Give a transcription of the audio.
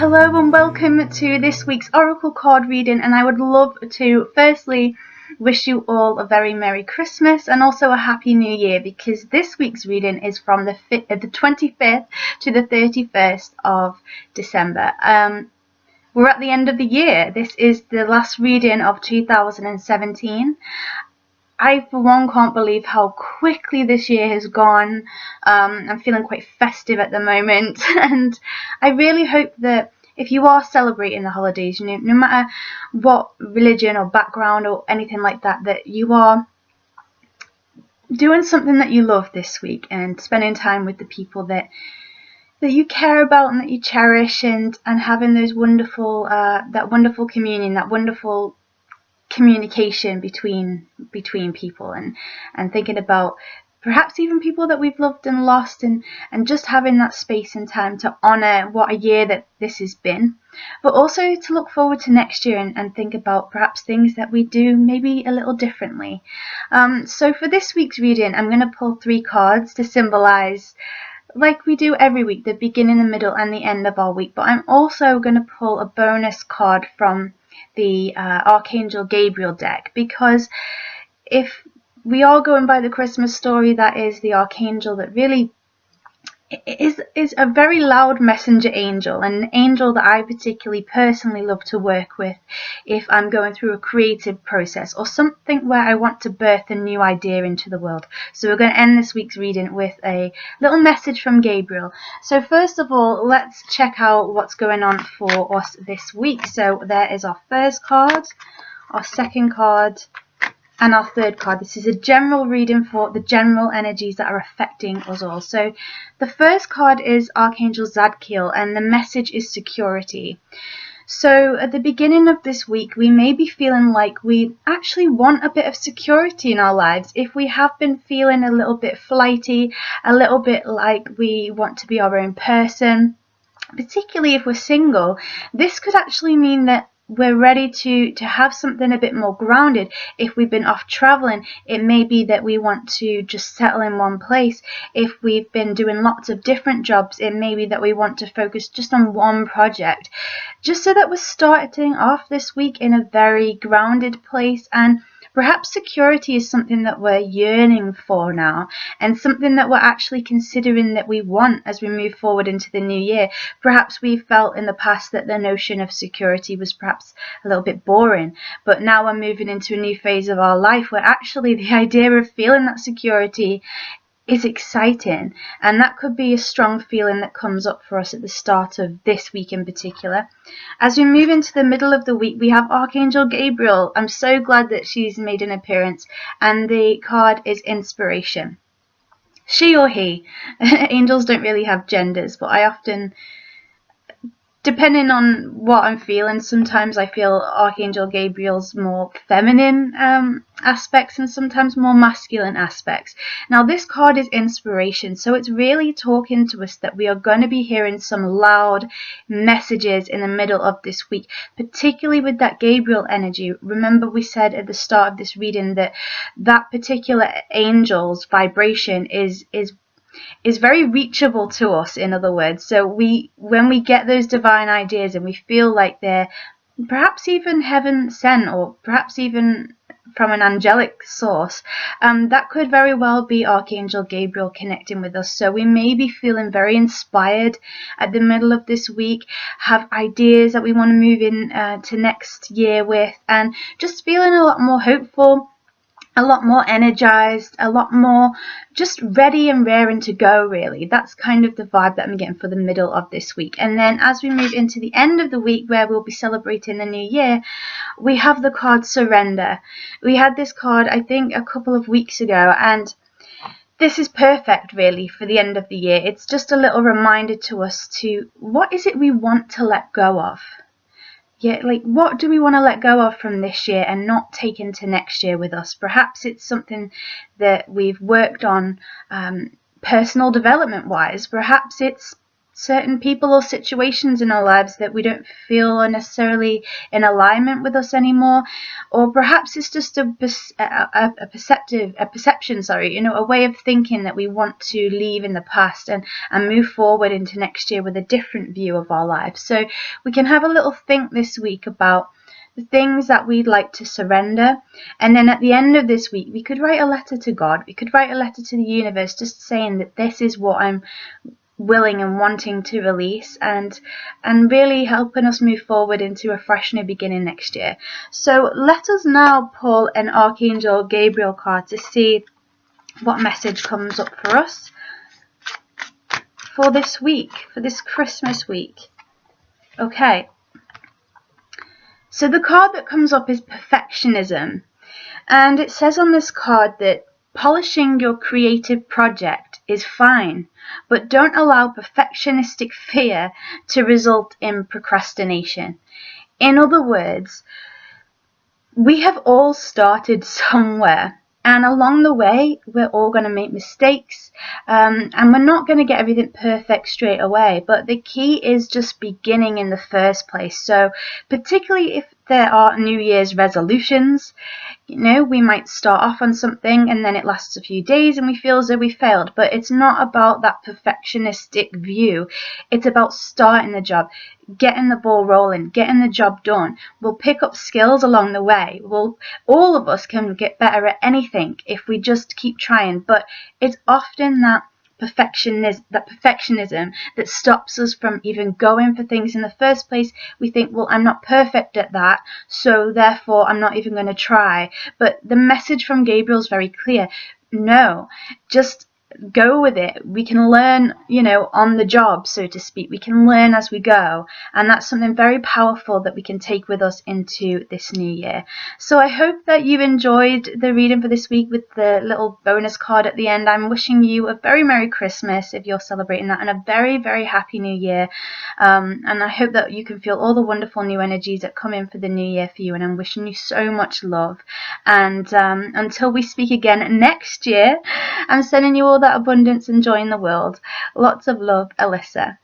Hello and welcome to this week's Oracle card reading, and I would love to firstly wish you all a very Merry Christmas and also a Happy New Year, because this week's reading is from the 25th to the 31st of December. We're at the end of the year. This is the last reading of 2017. I, for one, can't believe how quickly this year has gone. I'm feeling quite festive at the moment, and I really hope that if you are celebrating the holidays, no matter what religion or background or anything like that, that you are doing something that you love this week and spending time with the people that you care about and that you cherish, and having those wonderful that wonderful communion, that wonderful communication between people, and thinking about perhaps even people that we've loved and lost, and just having that space and time to honor what a year that this has been, but also to look forward to next year and think about perhaps things that we do maybe a little differently. So for this week's reading, I'm going to pull 3 cards to symbolize, like we do every week, the beginning, the middle and the end of our week, but I'm also going to pull a bonus card from the Archangel Gabriel deck, because if we are going by the Christmas story, that is the archangel that really is a very loud messenger angel, and an angel that I particularly personally love to work with if I'm going through a creative process or something where I want to birth a new idea into the world. So we're going to end this week's reading with a little message from Gabriel. So first of all, let's check out what's going on for us this week. So there is our first card, our second card, and our third card. This is a general reading for the general energies that are affecting us all. So the first card is Archangel Jophiel, and the message is security. So at the beginning of this week, we may be feeling like we actually want a bit of security in our lives. If we have been feeling a little bit flighty, a little bit like we want to be our own person, particularly if we're single, this could actually mean that we're ready to have something a bit more grounded. If we've been off traveling, it may be that we want to just settle in one place. If we've been doing lots of different jobs, it may be that we want to focus just on one project, just so that we're starting off this week in a very grounded place. And perhaps security is something that we're yearning for now, and something that we're actually considering that we want as we move forward into the new year. Perhaps we felt in the past that the notion of security was perhaps a little bit boring, but now we're moving into a new phase of our life where actually the idea of feeling that security is exciting, and that could be a strong feeling that comes up for us at the start of this week in particular. As we move into the middle of the week, we have Archangel Gabriel. I'm so glad that she's made an appearance, and the card is inspiration. She or he. Angels don't really have genders, but I often, depending on what I'm feeling, sometimes I feel Archangel Gabriel's more feminine aspects and sometimes more masculine aspects. Now this card is inspiration, so it's really talking to us that we are going to be hearing some loud messages in the middle of this week, particularly with that Gabriel energy. Remember, we said at the start of this reading that that particular angel's vibration is very reachable to us, in other words. So when we get those divine ideas and we feel like they're perhaps even heaven sent, or perhaps even from an angelic source, that could very well be Archangel Gabriel connecting with us. So we may be feeling very inspired at the middle of this week, have ideas that we want to move in to next year with, and just feeling a lot more hopeful, a lot more energized, a lot more just ready and raring to go, really. That's kind of the vibe that I'm getting for the middle of this week. And then as we move into the end of the week, where we'll be celebrating the new year, we have the card Surrender. We had this card, I think, a couple of weeks ago, and this is perfect, really, for the end of the year. It's just a little reminder to us to what is it we want to let go of. Yeah, like what do we want to let go of from this year and not take into next year with us? Perhaps it's something that we've worked on personal development wise. Perhaps it's certain people or situations in our lives that we don't feel are necessarily in alignment with us anymore, or perhaps it's just a perception, a way of thinking that we want to leave in the past and move forward into next year with a different view of our lives. So we can have a little think this week about the things that we'd like to surrender, and then at the end of this week we could write a letter to God, we could write a letter to the universe, just saying that this is what I'm willing and wanting to release, and really helping us move forward into a fresh new beginning next year. So let us now pull an Archangel Gabriel card to see what message comes up for us for this week, for this Christmas week. Okay, so the card that comes up is perfectionism, and it says on this card that polishing your creative project is fine, but don't allow perfectionistic fear to result in procrastination. In other words, we have all started somewhere, and along the way we're all going to make mistakes, and we're not going to get everything perfect straight away, but the key is just beginning in the first place. So particularly if there are New Year's resolutions, we might start off on something and then it lasts a few days and we feel as though we failed, but it's not about that perfectionistic view. It's about starting the job, getting the ball rolling, getting the job done. We'll pick up skills along the way. All of us can get better at anything if we just keep trying, but it's often that perfectionism that stops us from even going for things in the first place. We think, well, I'm not perfect at that, so therefore I'm not even going to try. But the message from Gabriel is very clear. No, just go with it. We can learn, on the job, so to speak. We can learn as we go, and that's something very powerful that we can take with us into this new year. So I hope that you enjoyed the reading for this week with the little bonus card at the end. I'm wishing you a very Merry Christmas if you're celebrating that, and a very, very Happy New Year, and I hope that you can feel all the wonderful new energies that come in for the new year for you, and I'm wishing you so much love. And until we speak again next year, I'm sending you all that abundance and joy in the world. Lots of love, Alyssa.